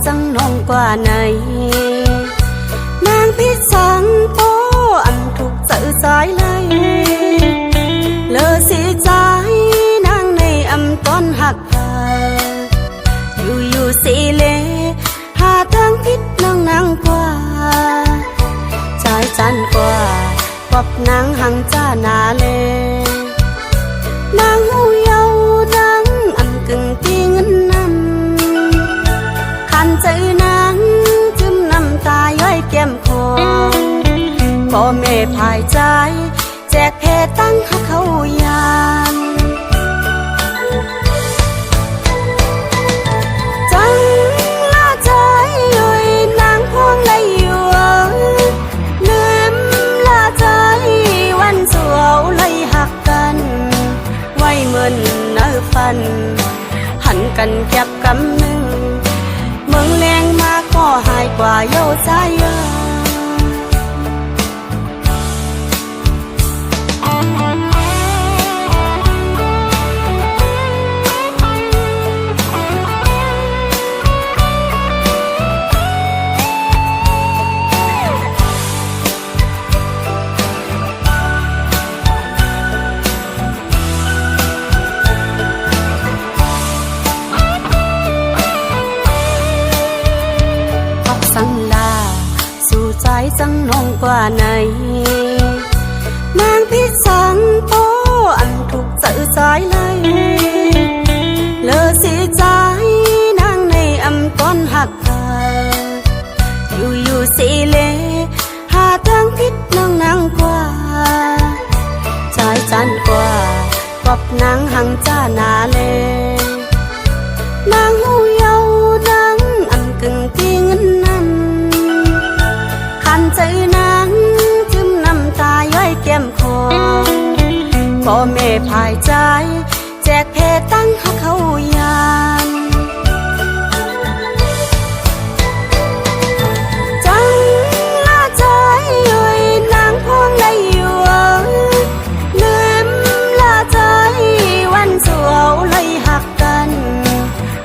จังน้องกว่าไหนนางพิสังโปอันถูกใจสายเลยเลอสีใจนางในอำต้นหักเธออยู่สีเลหาทางพิษนางกว่าใจจันกว่าปบนางหังจ้านาเลนางหูเยาดังอันกึ่งตีเงินนำขันใจนางจึมน้ำตาย้อยแก้มคอพ่อแม่ภายใจแจกเพตั้งหักเขายานจังละใจย้อยนางพวงได้อยู่ลืมละใจวันสวาวเลยหักกันไว้เหมือนเนื้อฟันหันกันแก็บกำหนึ่งเมืองแรงมาก็หายกว่าเย้าใจสังลาสู่ใจจังน้องกว่าไหนนางพิสังโปอันถูกใจสายเลยเลอสีใจนางในอำต้นหักเธออยู่สีเลหาทางพิษนางกว่าใจจันกว่าปบนางหังจ้านาเลนางหูเยาดังอันกึ่งตีเงินนำขันใจนางจึมน้ำตาย้อยแก้มคอพ่อแม่ภายใจแจกเพตั้งหักเขายานจังละใจย้อยนางพวงได้อยู่ลืมละใจวันสวาวเลยหักกัน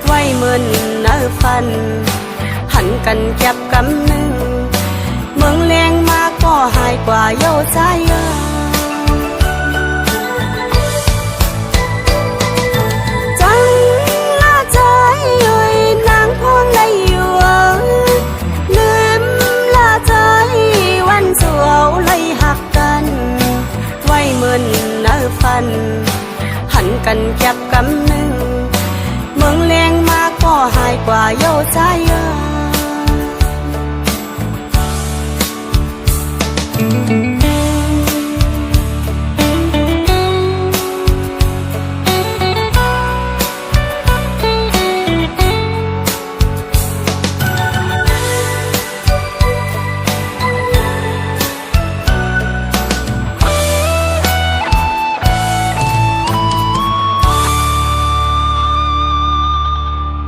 ไว้เหมือนเนื้อฟันหันกันแก็บกำหนึ่งเมืองแรงมาก็หายกว่าเย้าใจจังละใจย้อยนางพวงได้อยู่ลืมละใจวันสวาวเลยหักกันไว้เหมือนเนื้อฟันหันกันแก็บกำหนึ่งเมืองแรงมาก็หายกว่าเย้าใจ